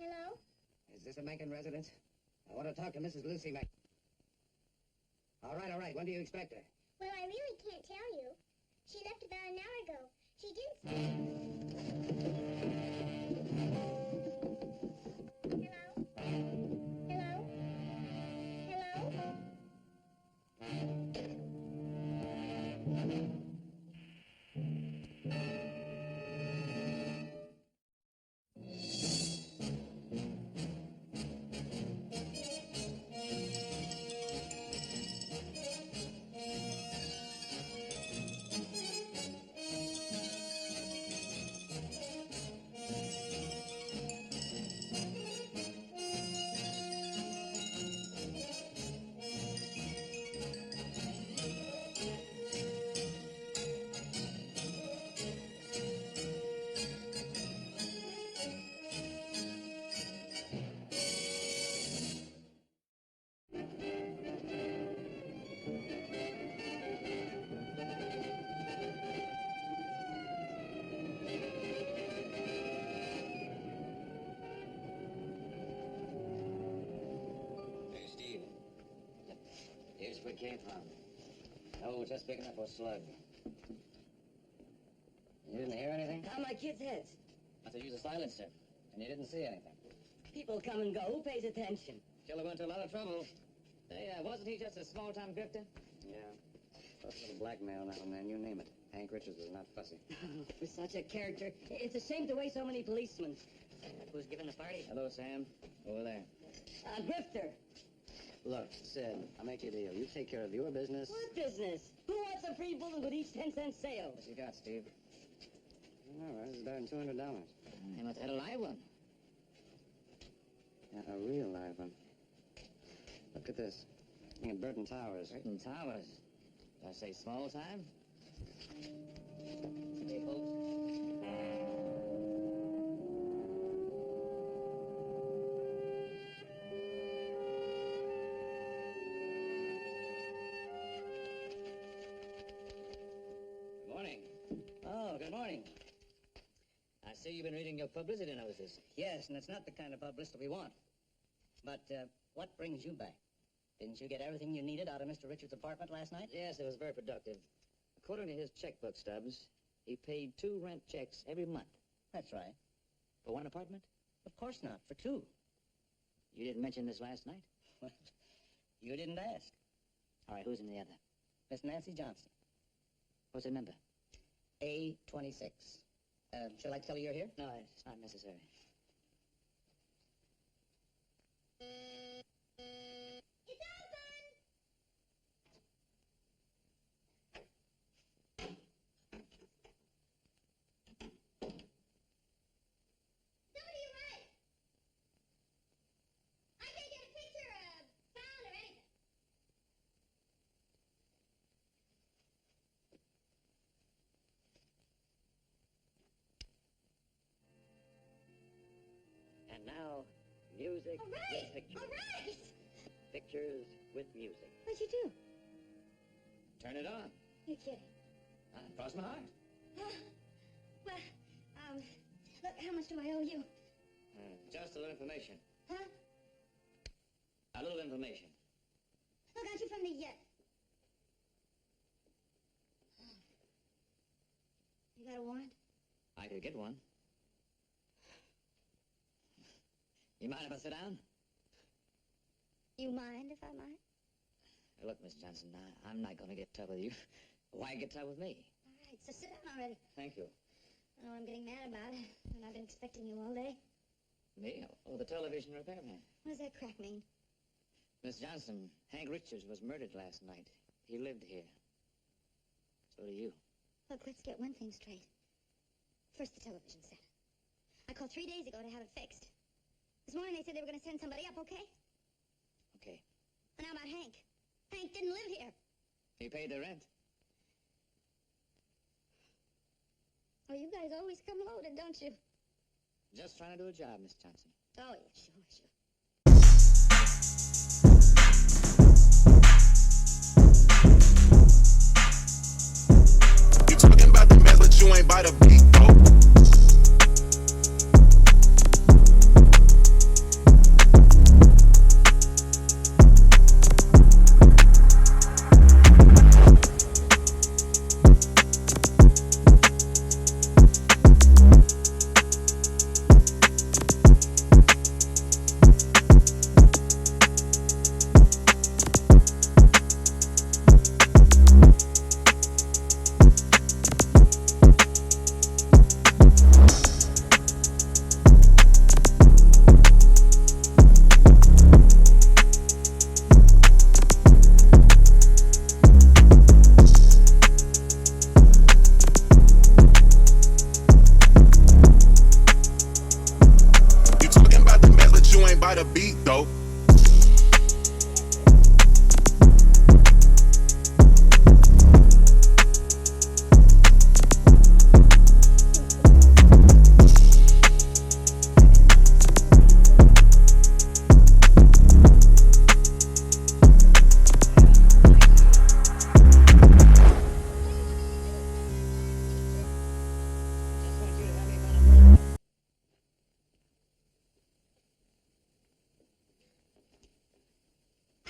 Hello? Is this a Mencken residence? I want to talk to Mrs. Lucy Mencken. All right. When do you expect her? Well, I really can't tell you. She left about an hour ago. She didn't say. Hello? Hello? Hello? Hey, Steve. Here's where it came from. Oh, just picking up a slug. You didn't hear anything? On my kids' heads. Must have used a silencer, and you didn't see anything. People come and go. Who pays attention? Killer went to a lot of trouble. Hey, wasn't he just a small-time grifter? Yeah. Plus a little blackmail now and then, you name it. Hank Richards was not fussy. Oh, for such a character. It's a shame to waste so many policemen. Who's giving the party? Hello, Sam. Over there. Grifter. Look, Sid, I'll make you a deal. You take care of your business. What business? Who wants a free bullet with each 10-cent sale? What you got, Steve? All right, this is better than $200. I must have had a live one. Yeah, a real live one. Look at this. In Burton Towers. Burton Towers. Did I say small time? Hey, folks. Good morning. Oh, good morning. I see you've been reading your publicity notices. Yes, and it's not the kind of publicity we want. But what brings you back? Didn't you get everything you needed out of Mr. Richards' apartment last night? Yes, it was very productive. According to his checkbook stubs, he paid 2 rent checks every month. That's right. For one apartment? Of course not. For 2. You didn't mention this last night? Well, you didn't ask. All right, who's in the other? Miss Nancy Johnson. What's her number? A26. Shall I tell you you're here? No, it's not necessary. It's open! Somebody arrive! I can't get a picture of sound or anything. And now, music All with right! pictures. All right! Pictures with music. What'd you do? Turn it on. You're kidding. Cross my heart. Well, look, how much do I owe you? Just a little information. Huh? A little information. Look, aren't you from the, You got a warrant? I could get one. You mind if I sit down? You mind if I might? Look, Miss Johnson, I'm not going to get tough with you. Why get tough with me? All right, so sit down already. Thank you. I know I'm getting mad about it, and I've been expecting you all day. Me? Oh, the television repairman. What does that crack mean? Miss Johnson, Hank Richards was murdered last night. He lived here. So do you. Look, let's get one thing straight. First, the television set. I called 3 days ago to have it fixed. This morning they said they were going to send somebody up, okay? Okay. And how about Hank? Hank didn't live here. He paid the rent. Oh, you guys always come loaded, don't you? Just trying to do a job, Miss Johnson. Oh, yeah, sure. You talking about the mess, but you ain't by the beat, though.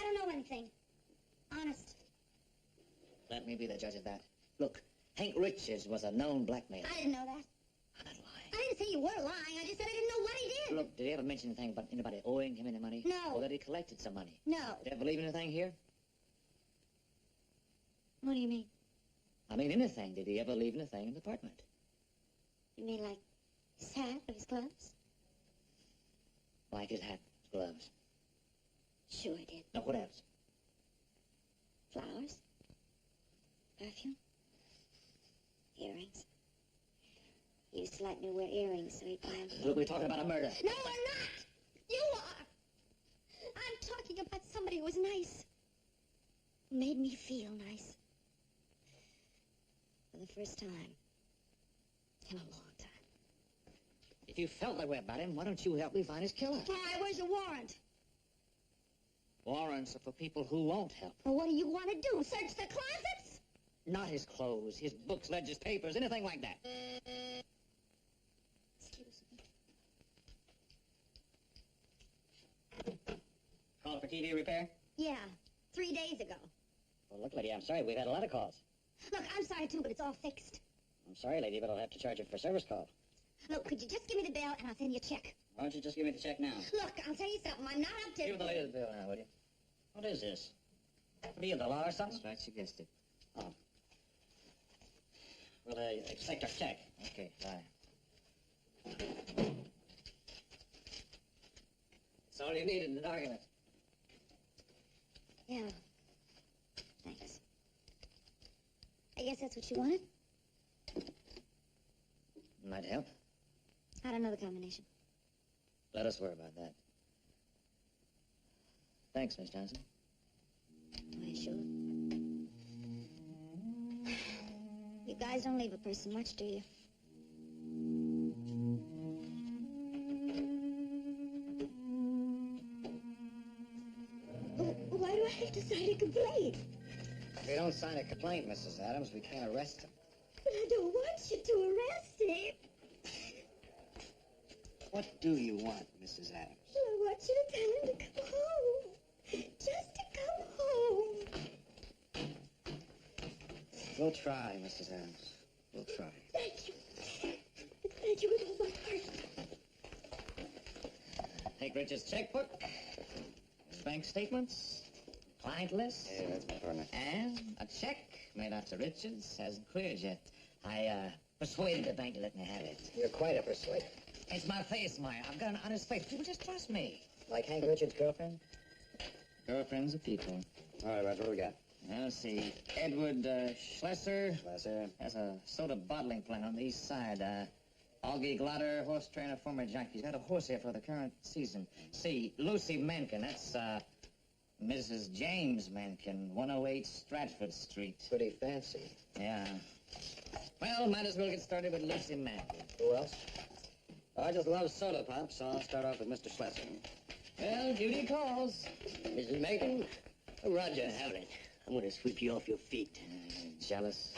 I don't know anything. Honest. Let me be the judge of that. Look, Hank Richards was a known blackmailer. I didn't know that. I'm not lying. I didn't say you were lying. I just said I didn't know what he did. Look, did he ever mention anything about anybody owing him any money? No. Or that he collected some money? No. Did he ever leave anything here? What do you mean? I mean anything. Did he ever leave anything in the apartment? You mean like his hat or his gloves? Like his hat, his gloves. Sure he did. Now, what else? Flowers. Perfume. Earrings. He used to like me to wear earrings so he'd buy them. Look, we're talking about a murder. No, we're not! You are! I'm talking about somebody who was nice. Who made me feel nice. For the first time. In a long time. If you felt that way about him, why don't you help me find his killer? Why, where's your warrant? Warrants are for people who won't help. Well, what do you want to do? Search the closets? Not his clothes, his books, ledgers, papers, anything like that. Excuse me. Call for TV repair? Yeah, 3 days ago. Well, look, lady, I'm sorry. We've had a lot of calls. Look, I'm sorry too, but it's all fixed. I'm sorry, lady, but I'll have to charge you for service call. Look, could you just give me the bill and I'll send you a check? Why don't you just give me the check now? Look, I'll tell you something. I'm not up to... Give the lady the bill now, will you? What is this? What are you, the law or something? That's right, she guessed it. Oh. Well, expect our check. Okay, bye. That's all you needed in an argument. Yeah. Thanks. I guess that's what you wanted? Might help. I don't know the combination. Let us worry about that. Thanks, Miss Johnson. Why, sure. You guys don't leave a person much, do you? Why do I have to sign a complaint? If you don't sign a complaint, Mrs. Adams, we can't arrest him. But I don't want you to arrest him. What do you want, Mrs. Adams? I want you to tell him to come home. Just to come home. We'll try, Mrs. Adams. We'll try. Thank you. Thank you with all my heart. Take Richard's checkbook, his bank statements, client list, Yeah, that's my partner. and a check made out to Richards. Hasn't cleared yet. I persuaded the bank to let me have it. You're quite a persuader. It's my face, Meyer. I've got an honest face. People just trust me. Like Hank Richards' girlfriend? Girlfriends of people. All right, Roger, what do we got? Now, let's see. Edward Schlesser Lesser. has a soda bottling plant on the east side. Augie Glotter, horse trainer, former jockey. He's got a horse here for the current season. See, Lucy Mankin. That's Mrs. James Mankin, 108 Stratford Street. Pretty fancy. Yeah. Well, might as well get started with Lucy Mankin. Who else? I just love soda pop, so I'll start off with Mr. Schlesser. Well, duty calls. Mrs. Macon? Roger, have it. I'm going to sweep you off your feet. Jealous.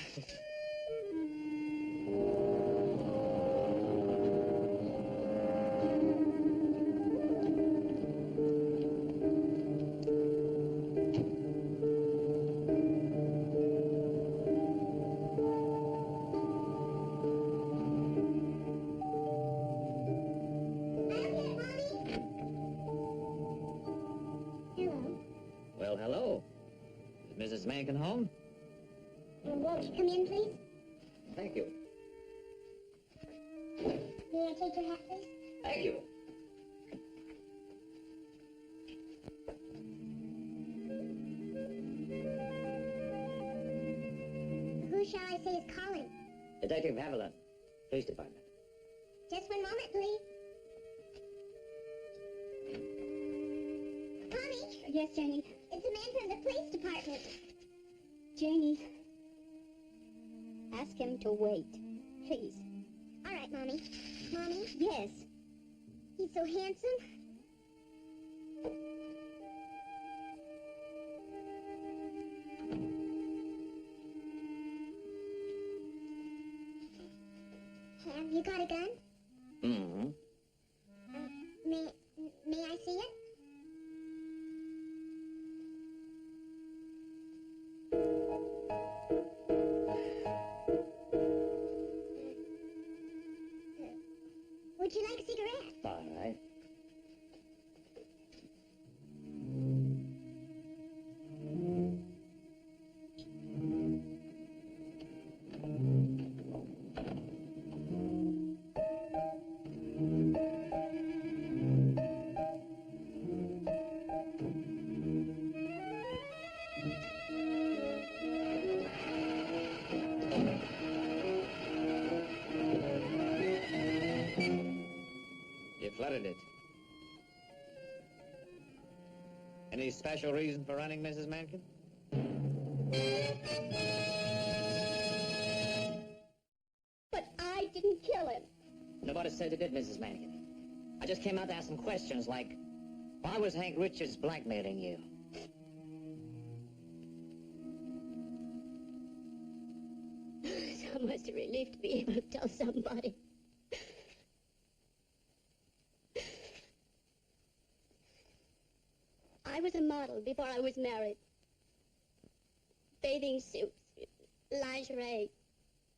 Well, hello. Is Mrs. Mankin home? Won't you come in, please? Thank you. May I take your hat, please? Thank you. Who shall I say is calling? Detective Haviland, Police Department. Just one moment, please. Mommy? Yes, Janie? It's a man from the police department. Janie. Ask him to wait, please. All right, Mommy. Mommy? Yes. He's so handsome. Have you got a gun? Mm-hmm. May I see it? Would you like a cigarette? All right. You flooded it. Any special reason for running, Mrs. Mankin? But I didn't kill him. Nobody said you did, Mrs. Mankin. I just came out to ask some questions like, why was Hank Richards blackmailing you? It's almost a relief to be able to tell somebody. I was a model before I was married. Bathing suits, lingerie,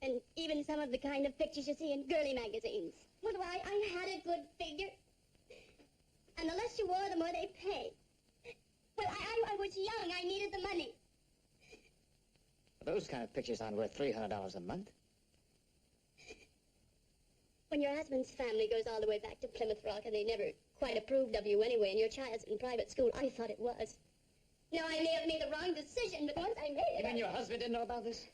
and even some of the kind of pictures you see in girly magazines. Well, I had a good figure. And the less you wore, the more they paid. Well, I was young. I needed the money. Those kind of pictures aren't worth $300 a month. When your husband's family goes all the way back to Plymouth Rock and they never quite approved of you anyway, and your child's in private school, I thought it was. Now, I may have made the wrong decision, but once I made it... You mean your husband didn't know about this?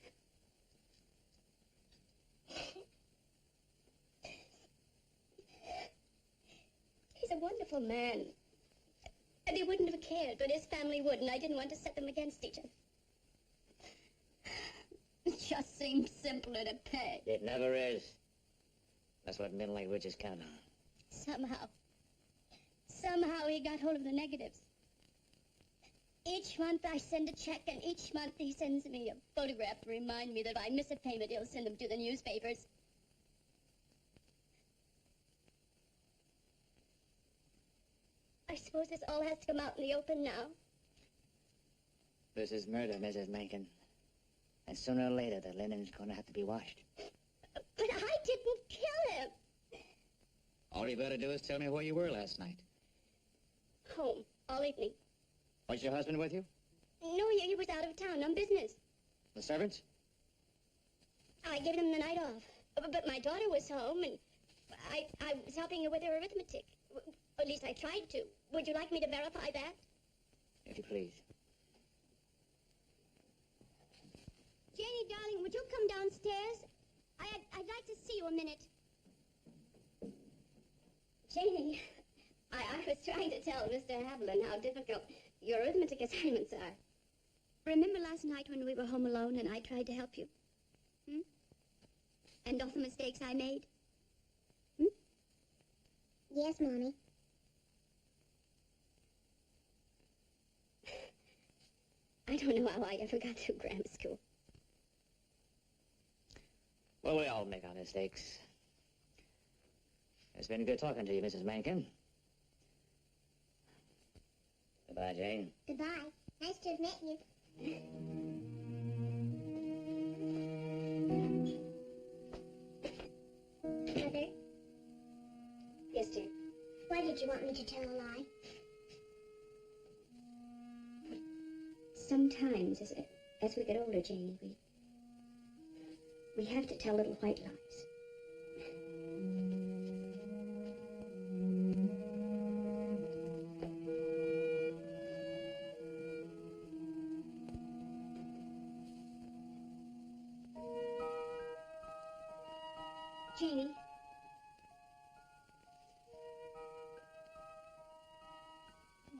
He's a wonderful man. And he wouldn't have cared, but his family would, and I didn't want to set them against each other. It just seemed simpler to pay. It never is. That's what middle-aged witches count on. Somehow he got hold of the negatives. Each month I send a check, and each month he sends me a photograph to remind me that if I miss a payment, he'll send them to the newspapers. I suppose this all has to come out in the open now. This is murder, Mrs. Mankin. And sooner or later, the linen's going to have to be washed. But I didn't kill him. All you better do is tell me where you were last night. Home, all evening. Was your husband with you? No, he was out of town on business. The servants? I gave them the night off. But my daughter was home, and I was helping her with her arithmetic. At least I tried to. Would you like me to verify that? If you please. Janie, darling, would you come downstairs? I'd like to see you a minute. Janie, I was trying to tell Mr. Haviland how difficult your arithmetic assignments are. Remember last night when we were home alone and I tried to help you? And all the mistakes I made? Yes, Mommy. I don't know how I ever got through grammar school. Well, we all make our mistakes. It's been good talking to you, Mrs. Mankin. Goodbye, Jane. Goodbye. Nice to have met you. Mother, Yes, dear. why did you want me to tell a lie? Sometimes, as we get older, Janie, we have to tell little white lies. Janie.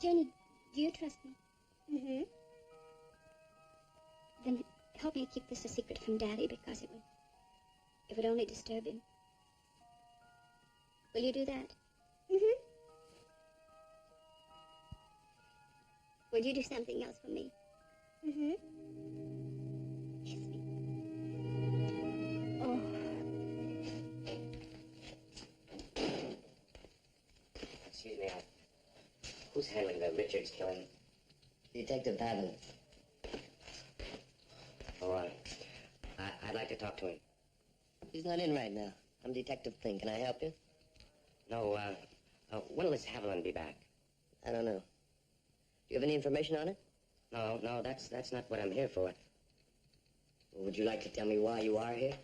Janie, do you trust me? Mm-hmm. Then help me keep this a secret from Daddy, because it would only disturb him. Will you do that? Mm-hmm. Will you do something else for me? Mm-hmm. Kiss me. Oh. Excuse me, who's handling the Richards killing? Detective Haviland. All right. I'd like to talk to him. He's not in right now. I'm Detective Thing. Can I help you? No, when will this Haviland be back? I don't know. Do you have any information on it? No, that's not what I'm here for. Well, would you like to tell me why you are here?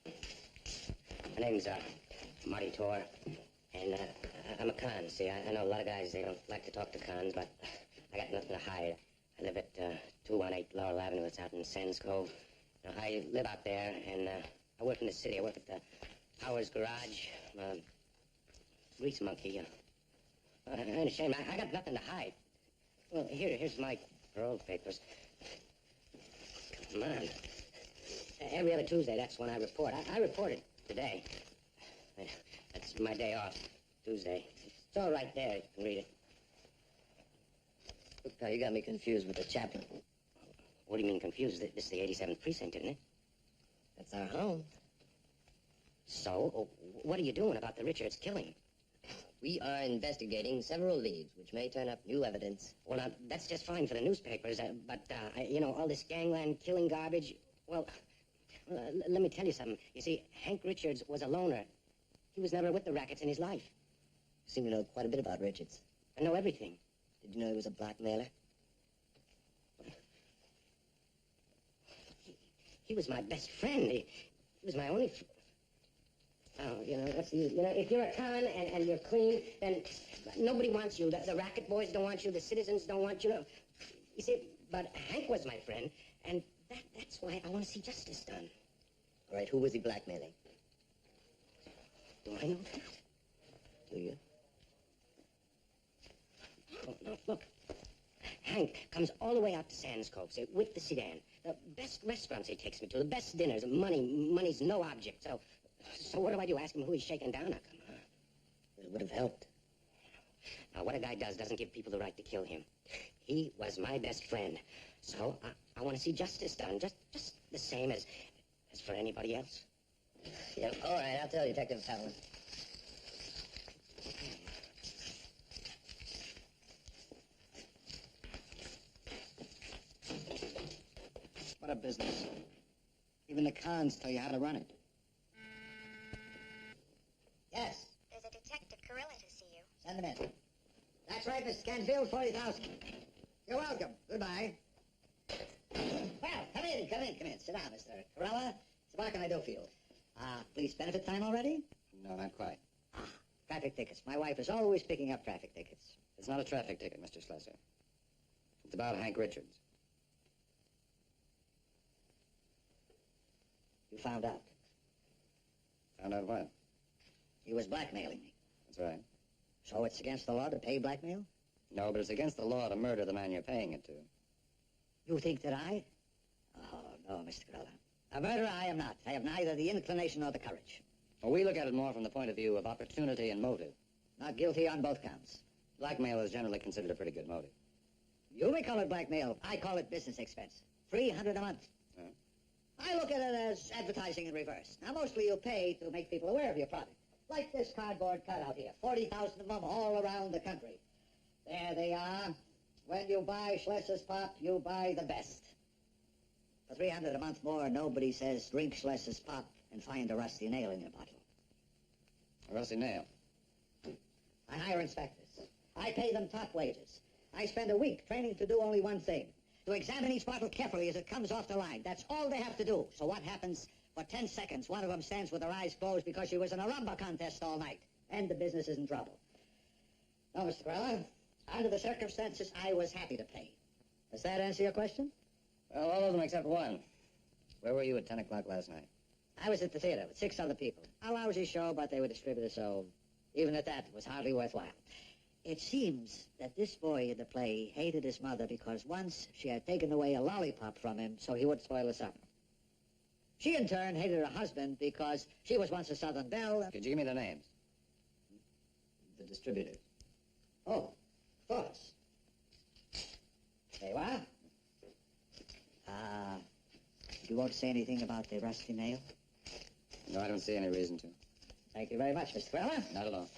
My name's, Marty Tor, and, I'm a con. See, I know a lot of guys, they don't like to talk to cons, but I got nothing to hide. I live at, 218 Laurel Avenue. It's out in Sands Cove. You know, I live out there, and, I work in the city. I work at the Howard's Garage. I'm a grease monkey, I ain't ashamed. I got nothing to hide. Well, here's my parole papers. Come on. Every other Tuesday, that's when I report. I reported today. That's my day off, Tuesday. It's all right there. You can read it. Look, pal, you got me confused with the chaplain. What do you mean confused? This is the 87th Precinct, isn't it? That's our home. So, what are you doing about the Richards killing? We are investigating several leads, which may turn up new evidence. Well, now, that's just fine for the newspapers, but, you know, all this gangland killing garbage, well, let me tell you something. You see, Hank Richards was a loner. He was never with the rackets in his life. You seem to know quite a bit about Richards. I know everything. Did you know he was a blackmailer? He was my best friend. He was my only Oh, you know, if you're a con and you're clean, then nobody wants you. The racket boys don't want you. The citizens don't want you. You see, but Hank was my friend, and that's why I want to see justice done. All right, who was he blackmailing? Do I know that? Do you? Oh, no, look. Hank comes all the way out to Sands Cove, say, with the sedan. The best restaurants he takes me to, the best dinners. Money's no object, So what do? Ask him who he's shaking down? Now, come on. It would have helped. Now, what a guy doesn't give people the right to kill him. He was my best friend. So I want to see justice done, just the same as for anybody else. Yeah, all right, I'll tell Detective Howland. What a business. Even the cons tell you how to run it. Yes. There's a Detective Carilla to see you. Send him in. That's right, Mr. Canfield, 40,000. You're welcome. Goodbye. Well, come in. Sit down, Mr. Carella. So what can I do for you? Police benefit time already? No, not quite. Traffic tickets. My wife is always picking up traffic tickets. It's not a traffic ticket, Mr. Schlesser. It's about Hank Richards. You found out. Found out what? He was blackmailing me. That's right. So it's against the law to pay blackmail? No, but it's against the law to murder the man you're paying it to. You think that I? Oh, no, Mr. Carella. A murderer I am not. I have neither the inclination nor the courage. Well, we look at it more from the point of view of opportunity and motive. Not guilty on both counts. Blackmail is generally considered a pretty good motive. You may call it blackmail. I call it business expense. $300 a month. Huh? I look at it as advertising in reverse. Now, mostly you pay to make people aware of your product. Like this cardboard cutout here. 40,000 of them all around the country. There they are. When you buy Schlesser's Pop, you buy the best. For $300 a month more, nobody says drink Schlesser's Pop and find a rusty nail in your bottle. A rusty nail. I hire inspectors. I pay them top wages. I spend a week training to do only one thing. To examine each bottle carefully as it comes off the line. That's all they have to do. So what happens? For 10 seconds, one of them stands with her eyes closed because she was in a rumba contest all night. And the business is in trouble. No, Mr. Carella, under the circumstances, I was happy to pay. Does that answer your question? Well, all of them except one. Where were you at 10 o'clock last night? I was at the theater with 6 other people. A lousy show, but they were distributed, so even at that, it was hardly worthwhile. It seems that this boy in the play hated his mother because once she had taken away a lollipop from him so he wouldn't spoil the supper. She, in turn, hated her husband because she was once a Southern belle. Could you give me the names? The distributors. Oh, of course. There you are. You won't say anything about the rusty nail? No, I don't see any reason to. Thank you very much, Mr. Carella. Not at all.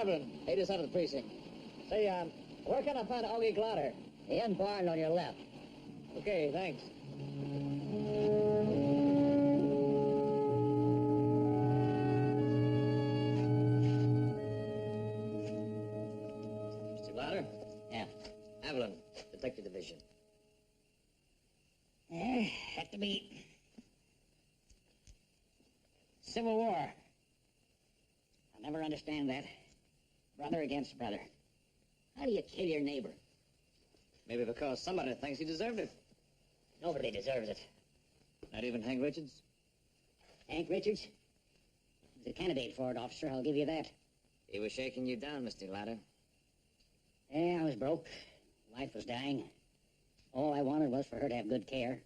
Evelyn, 87 of the Precinct. Say, where can I find Augie Glotter? The end barn on your left. Okay, thanks. Mr. Glotter? Yeah. Evelyn, Detective Division. Have to be Civil War. I'll never understand that. Brother against brother. How do you kill your neighbor? Maybe because somebody thinks he deserved it. Nobody deserves it. Not even Hank Richards? Hank Richards? He's a candidate for it, officer, I'll give you that. He was shaking you down, Mr. Glotter. Yeah, I was broke. Wife was dying. All I wanted was for her to have good care.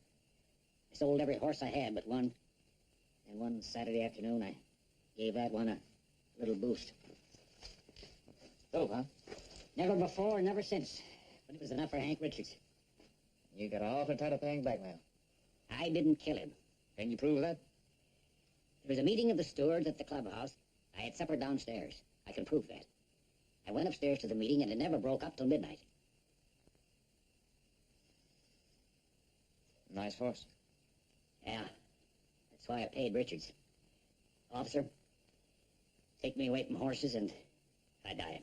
I sold every horse I had but one. And one Saturday afternoon, I gave that one a little boost. Dope, huh? Never before, never since. But it was enough for Hank Richards. You got an awful title paying blackmail. I didn't kill him. Can you prove that? There was a meeting of the stewards at the clubhouse. I had supper downstairs. I can prove that. I went upstairs to the meeting, and it never broke up till midnight. Nice horse. Yeah, that's why I paid Richards. Officer, take me away from horses, and I die.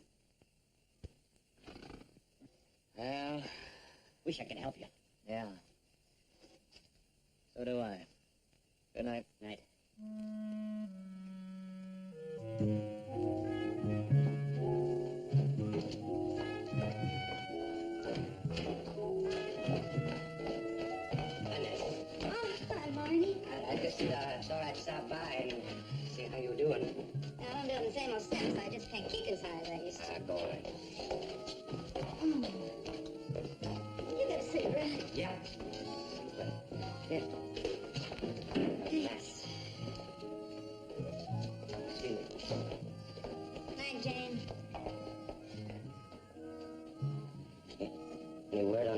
Well, Wish I could help you. yeah. So do I. Good night. Night. Oh, hi, Marty. I just thought I'd stop by and see how you were doing. I'm doing the same old steps. I just can't kick as high as I used to. Go away. You got a cigarette? Yeah. Here. Thanks. Excuse me. Night, Jane. Any word on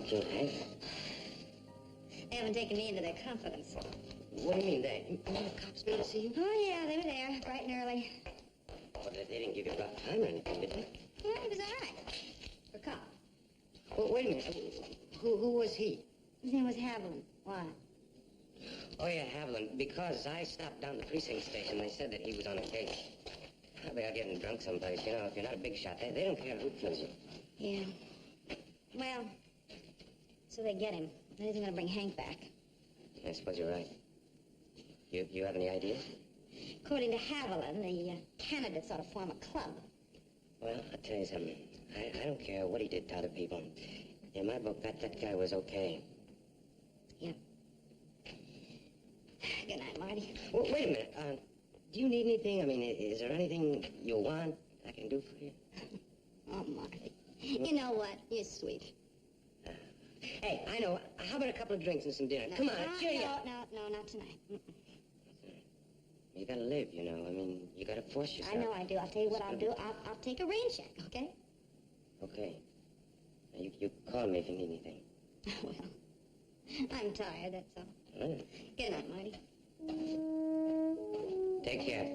Killed Hank? They haven't taken me into their confidence. What do you mean, that? You mean the cops been to see you? Oh, yeah, they were there, bright and early. Well, they didn't give you a rough time or anything, did they? Yeah, he was all right. For cop. Well, wait a minute. Who was he? His name was Haviland. Why? Oh, yeah, Haviland. Because I stopped down the precinct station, they said that he was on a case. Probably out getting drunk someplace. You know, if you're not a big shot, they don't care who kills you. Yeah. Well, so they get him. Then he's going to bring Hank back. I suppose you're right. You have any ideas? According to Haviland, the candidates ought to form a club. Well, I'll tell you something. I don't care what he did to other people. In my book, that guy was okay. Yeah. Good night, Marty. Well, wait a minute. Do you need anything? I mean, is there anything you want I can do for you? Oh, Marty. You know what? You're sweet. Hey, I know. How about a couple of drinks and some dinner? No, Come on, cheer you. No, not tonight. Mm-mm. You gotta live, you know. I mean, you gotta force yourself. I know I do. I'll tell you what I'll do. I'll take a rain check, okay? Okay. Now, you call me if you need anything. Well, I'm tired, that's all. All right. Good night, Marty. Take care.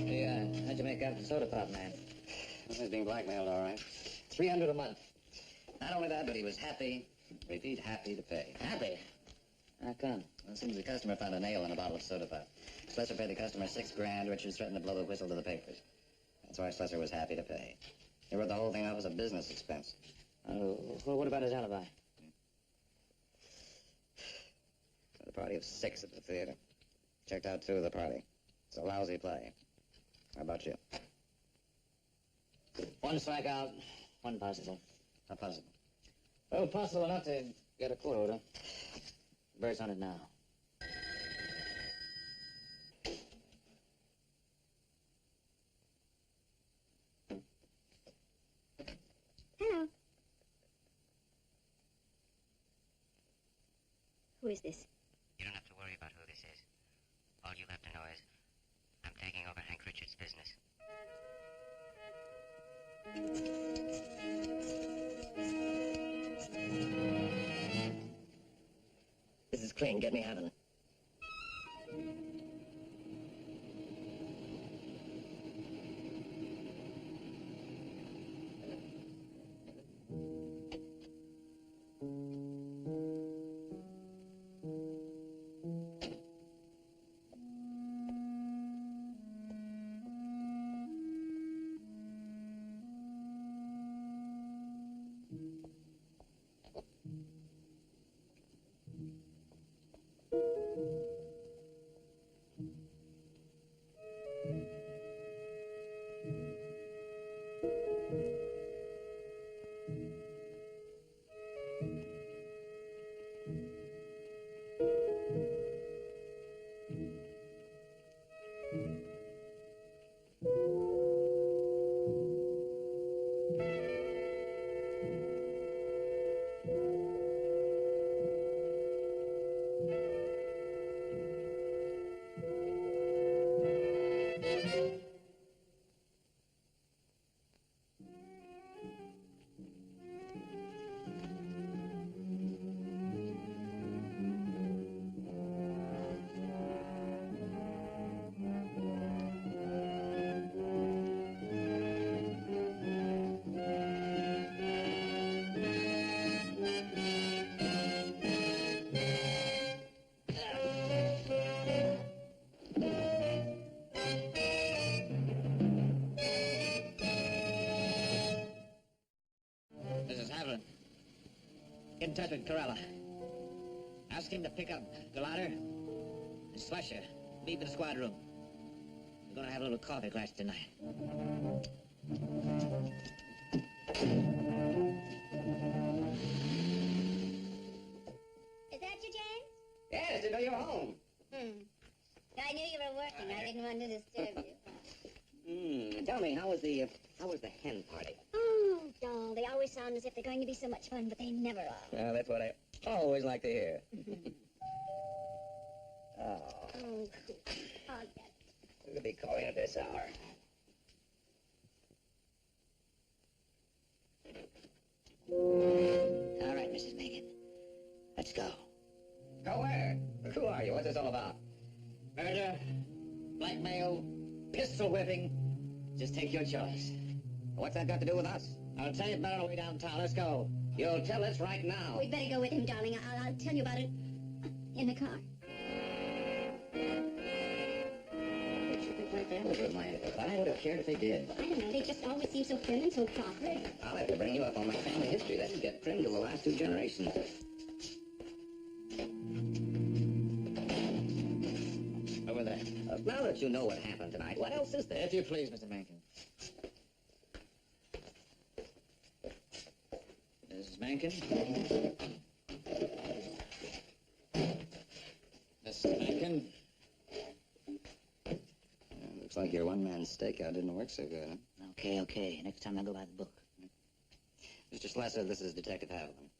Hey, how'd you make out the soda pop, man? Well, he's being blackmailed, all right. $300 a month. Not only that, but he was happy, repeat, happy to pay. Happy. How come? Well, it seems the customer found a nail in a bottle of soda pop. Slesser paid the customer $6,000. Richards threatened to blow the whistle to the papers. That's why Slesser was happy to pay. He wrote the whole thing off as a business expense. Well, what about his alibi? A party of 6 at the theater. Checked out 2 of the party. It's a lousy play. How about you? One strikeout, one possible. How possible? Oh, possible enough to get a court order. Bird's on it now. Hello. Who is this? You don't have to worry about who this is. All you have to know is I'm taking over Hank Richards' business. This is Crane. Get me Haviland. Get in touch with Corella. Ask him to pick up Glider and Slusher. Meet in the squad room. We're gonna have a little coffee class tonight. Is that you, James? Yes, I know you're home. I knew you were working. I didn't want to disturb you. Tell me, how was the hen party? Oh, doll, they always sound as if they're going to be so much fun, but they never are. Well, that's what I always like to hear. Oh, I'll get it. Who could be calling at this hour? All right, Mrs. Megan. Let's go. Go where? Who are you? What's this all about? Murder, blackmail, pistol whipping. Just take your choice. What's that got to do with us? I'll tell you about it on the way downtown. Let's go. You'll tell us right now. We'd better go with him, darling. I'll tell you about it in the car. What you think my family would mind if I would have cared if they did? I don't know. They just always seem so prim and so proper. I'll have to bring you up on my family history. That didn't get prim till the last 2 generations. Over there. Now that you know what happened tonight, what else is there? If you please, Mr. Mankin. Mrs. Mankin? Mrs. Mankin? Looks like your one-man stakeout didn't work so good, huh? Okay. Next time I'll go by the book. Mr. Slesser, this is Detective Haviland.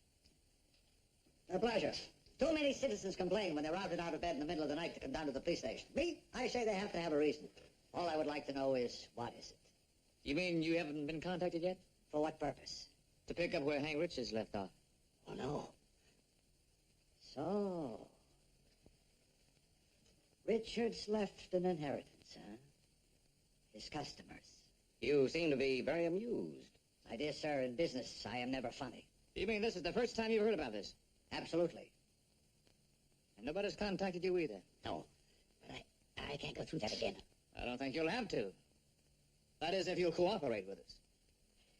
A pleasure. Too many citizens complain when they're routed out of bed in the middle of the night to come down to the police station. Me, I say they have to have a reason. All I would like to know is, what is it? You mean you haven't been contacted yet? For what purpose? To pick up where Hank Richards left off. Oh, no. So, Richards left an inheritance, huh? His customers. You seem to be very amused. My dear sir, in business, I am never funny. You mean this is the first time you've heard about this? Absolutely. And nobody's contacted you either? No. But I can't go through that again. I don't think you'll have to. That is, if you'll cooperate with us.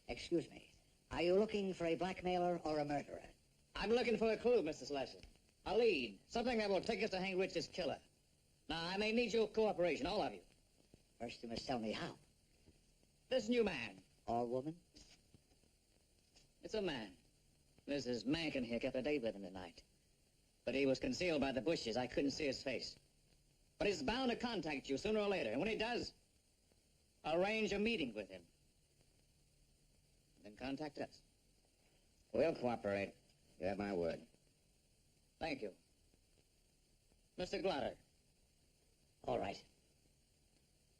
Excuse me. Are you looking for a blackmailer or a murderer? I'm looking for a clue, Mr. Slasher. A lead. Something that will take us to Hank Richards' killer. Now, I may need your cooperation, all of you. First, you must tell me how. This new man. Or woman? It's a man. Mrs. Mankin here kept a date with him tonight. But he was concealed by the bushes. I couldn't see his face. But he's bound to contact you sooner or later. And when he does, arrange a meeting with him. Then contact us. We'll cooperate. You have my word. Thank you. Mr. Glotter. All right.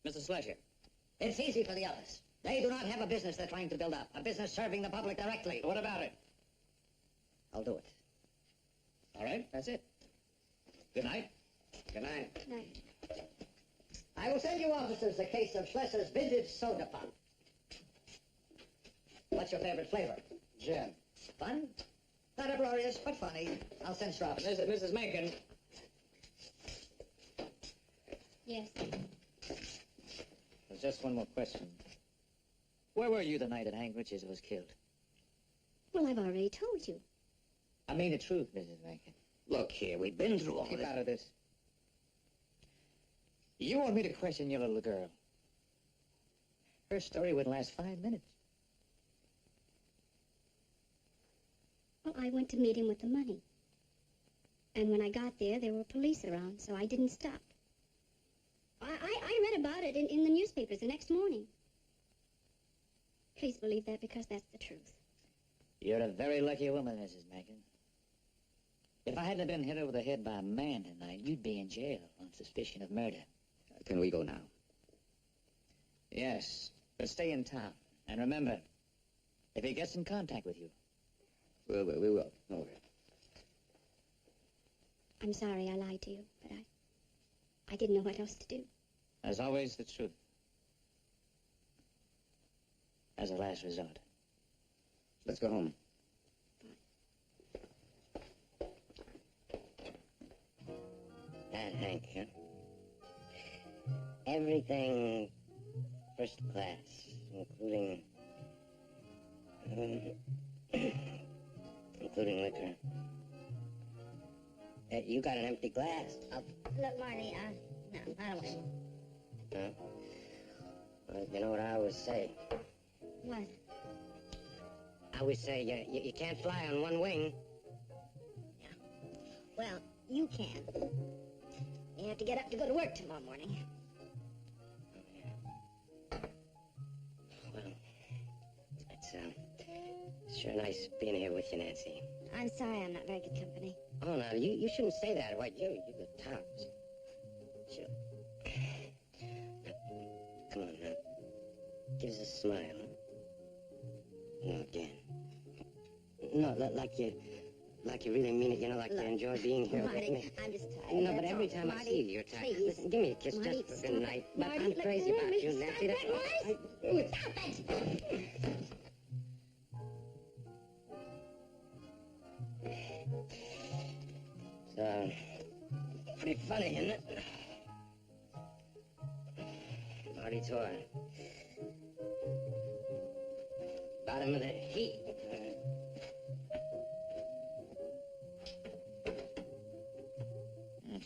Mr. Slasher. It's easy for the others. They do not have a business they're trying to build up. A business serving the public directly. What about it? I'll do it. All right, that's it. Good night. Good night. Night. I will send you officers a case of Schlesser's vintage soda pop. What's your favorite flavor? Gin. Fun? Not uproarious, but funny. I'll send Schraub. Mrs. Mankin. Yes. There's just one more question. Where were you the night that Hank Richards was killed? Well, I've already told you. I mean the truth, Mrs. Mankin. Look here, we've been through all Keep this. out of this. You want me to question your little girl? Her story would last 5 minutes. Well, I went to meet him with the money. And when I got there were police around, so I didn't stop. I read about it in the newspapers the next morning. Please believe that, because that's the truth. You're a very lucky woman, Mrs. Mankin. If I hadn't been hit over the head by a man tonight, you'd be in jail on suspicion of murder. Can we go now? Yes, but stay in town. And remember, if he gets in contact with you... We will. No worry. I'm sorry I lied to you, but I didn't know what else to do. As always, the truth. As a last resort. Let's go home. And Hank, huh? Everything first including including liquor. You got an empty glass. Look, Marty, no, I don't want it. Huh? Well, you know what I always say? What? I always say you can't fly on one wing. Well, you can. You have to get up to go to work tomorrow morning. Well, it's sure nice being here with you, Nancy. I'm sorry I'm not very good company. Oh, no, you shouldn't say that. Why, you're the tops. Sure. Come on, now. Give us a smile. No, again. No, like you really mean it, you know, like you enjoy being here Marty, with me. I'm just tired. No, but that's every all. time I Marty, see you, you're tired. please. Listen, give me a kiss Marty, just for good night. But Marty, I'm crazy let about me you, stop Nancy. it, That's all. Marty. Stop it! It's pretty funny, isn't it? Marty Tor. Bottom of the heat.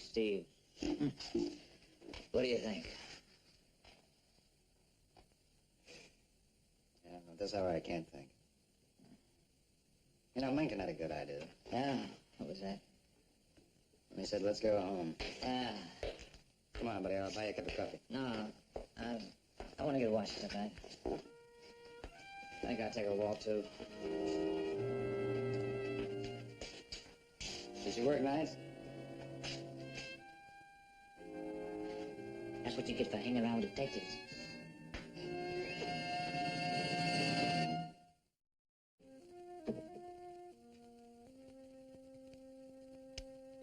Steve, what do you think? Yeah, this hour I can't think. You know, Mencken had a good idea. Yeah, what was that? He said, let's go home. Yeah, Come on, buddy, I'll buy you a cup of coffee. no, I want to get washed up, I think I'll take a walk, too. Does she work nights? That's what you get for hanging around with detectives.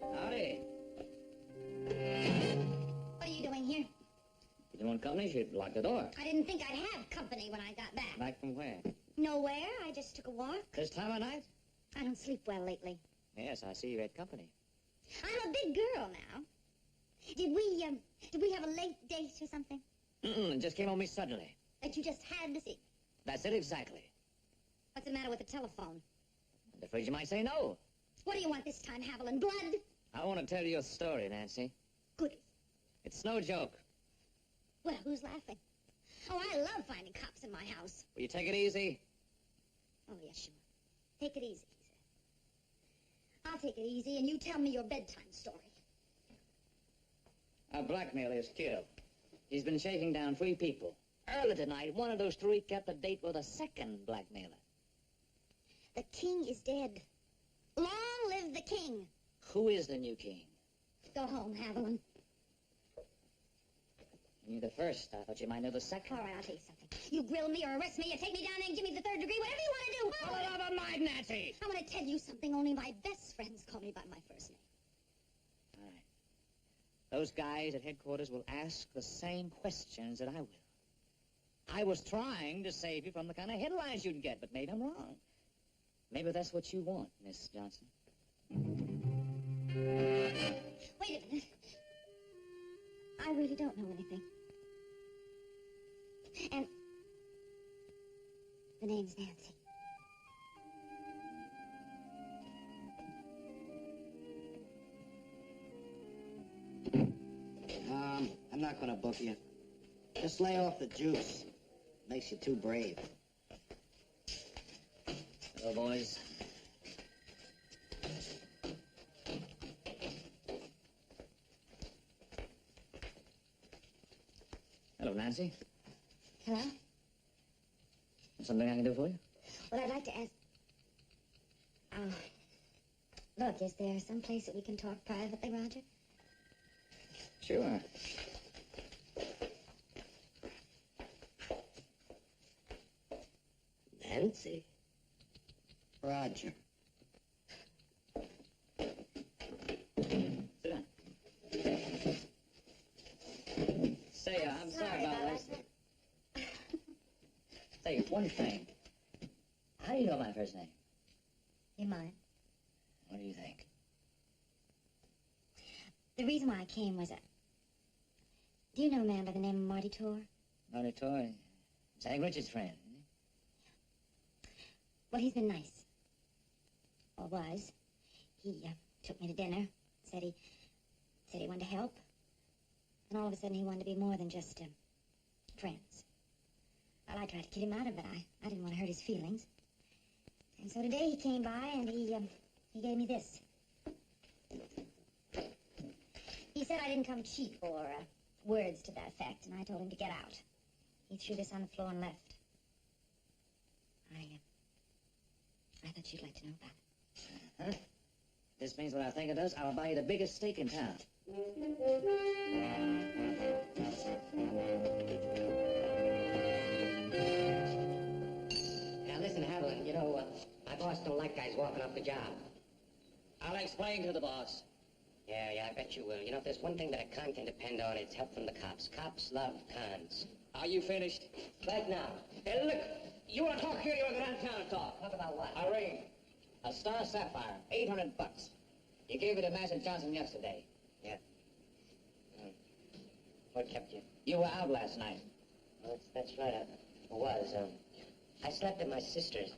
Howdy. What are you doing here? You didn't want company? She'd lock the door. I didn't think I'd have company when I got back. Back from where? Nowhere. I just took a walk. This time of night? I don't sleep well lately. Yes, I see you had company. I'm a big girl now. Did we have a late date or something? It just came on me suddenly. That you just had to see? That's it exactly. What's the matter with the telephone? I'm afraid you might say no. What do you want this time, Haviland? Blood? I want to tell you a story, Nancy. Goody. It's no joke. Well, who's laughing? Oh, I love finding cops in my house. Will you take it easy? Oh, yes, sure. Take it easy, he said. I'll take it easy, and you tell me your bedtime story. A blackmailer is killed. He's been shaking down 3 people. Early tonight, one of those 3 kept a date with a second blackmailer. The king is dead. Long live the king. Who is the new king? Go home, Haviland. You knew the first. I thought you might know the second. All right, I'll tell you something. You grill me or arrest me, you take me down there and give me the 3rd degree, whatever you want to do. For the love of Mike, Nancy! I want to tell you something. Only my best friends call me by my first name. All right. Those guys at headquarters will ask the same questions that I will. I was trying to save you from the kind of headlines you'd get, but maybe I'm wrong. Maybe that's what you want, Miss Johnson. Wait a minute. I really don't know anything. And the name's Nancy. I'm not gonna book you. Just lay off the juice. Makes you too brave. Hello, boys. Hello, Nancy. Hello? Something I can do for you? Well, I'd like to ask... look, is there some place that we can talk privately, Roger? Sure. Nancy? Roger. Sit down. Say, I'm sorry about last night. Say, one thing. How do you know my first name? You mind? What do you think? The reason why I came was do you know a man by the name of Marty Tor? Marty Tor? It's Hank Richards' friend. Well, he's been nice. or was. He took me to dinner, said he wanted to help. And all of a sudden he wanted to be more than just friends. Well, I tried to get him out of it. I didn't want to hurt his feelings. And so today he came by and he gave me this. He said I didn't come cheap or words to that effect, and I told him to get out. He threw this on the floor and left. I thought you'd like to know about it. Huh? This means what I think it does. I'll buy you the biggest steak in town. Now, listen, Haviland, you know, my boss don't like guys walking off the job. I'll explain to the boss. Yeah, I bet you will. You know, if there's one thing that a con can depend on, it's help from the cops. Cops love cons. Are you finished? Right now. Hey, look, you want to talk here, you want to go downtown and talk? Talk about what? A ring. A star sapphire. $800. You gave it to Master Johnson yesterday. Yeah. What kept you? You were out last night. Well, that's right. I was. I slept at my sister's.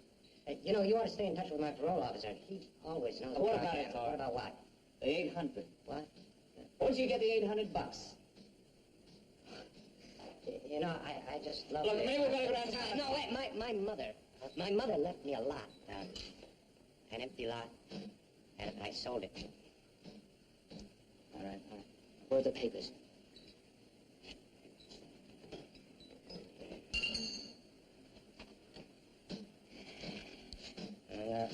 You know, you ought to stay in touch with my parole officer. He always knows What where I about am. it, Thor? What about what? The 800. What? Where'd you get the $800? You know, I just love Look, it. maybe we're going to go downtown. No, wait, my mother left me a lot. An empty lot. And I sold it. All right. Where are the papers?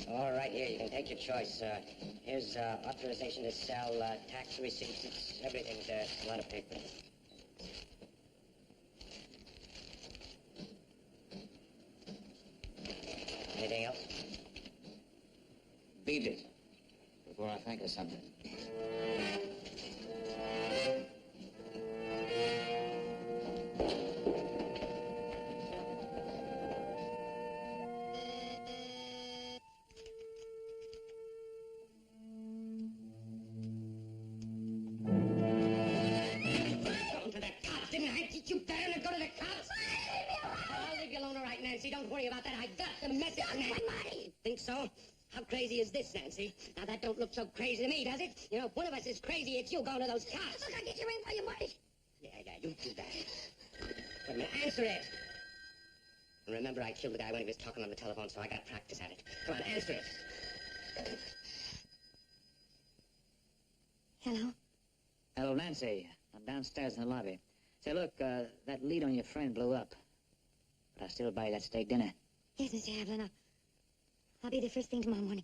All right, here, you can take your choice. Here's authorization to sell, tax receipts, it's everything's there. It's a lot of paper. Anything else? Beat it. Before I think of something. Nancy, don't worry about that. I got the message. Money. Think so? How crazy is this, Nancy? Now, that don't look so crazy to me, does it? You know, if one of us is crazy, it's you going to those cops. Look, I'll get you in for your money. Yeah, you do that. Wait a minute, answer it. And remember, I killed the guy when he was talking on the telephone, so I got practice at it. Come on, answer it. Hello? Hello, Nancy. I'm downstairs in the lobby. Say, look, that lead on your friend blew up. But I'll still buy you that steak dinner. Yes, Mr. Havlin. I'll be there first thing tomorrow morning.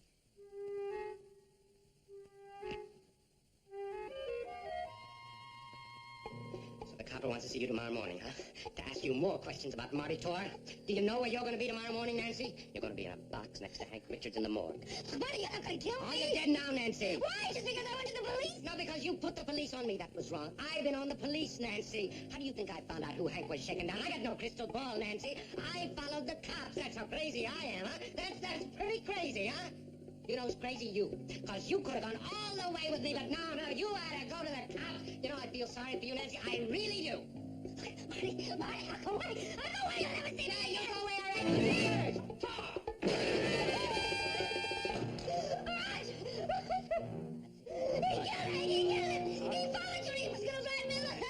So the copper wants to see you tomorrow morning, huh? To ask you more questions about Marty Tor. Do you know where you're going to be tomorrow morning, Nancy? You're going to be in a box next to Hank Richards in the morgue. What, are you not going to kill me? Oh, you're dead now, Nancy. Why? Just because I went to the police? No, because you put the police on me. That was wrong. I've been on the police, Nancy. How do you think I found out who Hank was shaking down? I got no crystal ball, Nancy. I followed the cops. That's how crazy I am, huh? That's pretty crazy, huh? You know who's crazy? You. Because you could have gone all the way with me, but no, you had to go to the cops. You know, I feel sorry for you, Nancy. I really do. Marty, I'll go away. I'll go away. You'll never see me. You'll go away already. He followed you. He was going to drive me like a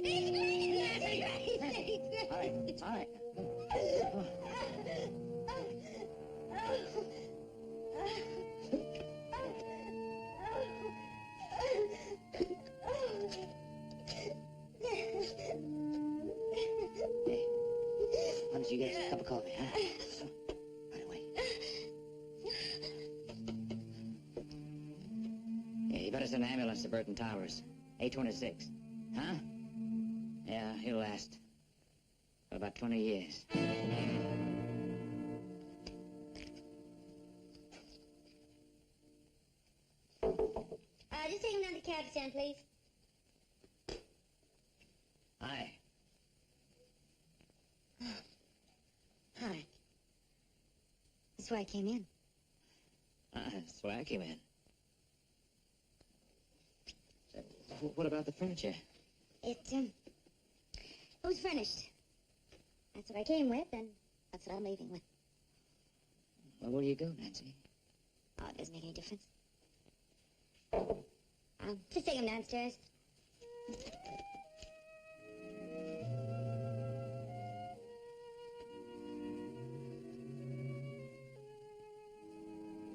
He's crazy. All right, all right. Hey, why don't you get us a cup of coffee, huh? Right away. Yeah, you better send an ambulance to Burton Towers. 826. Huh? Yeah, he'll last. For about 20 years. Just take him down to the cab stand, please. Hi. Hi. That's why I came in. That's why I came in. What about the furniture? It was furnished. That's what I came with, and that's what I'm leaving with. Well, where do you go, Nancy? Oh, it doesn't make any difference. I'll just take him downstairs.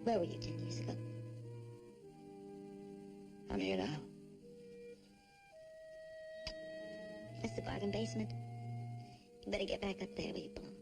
Where were you 10 years ago? I'm here now. That's the bargain basement. You better get back up there where you belong.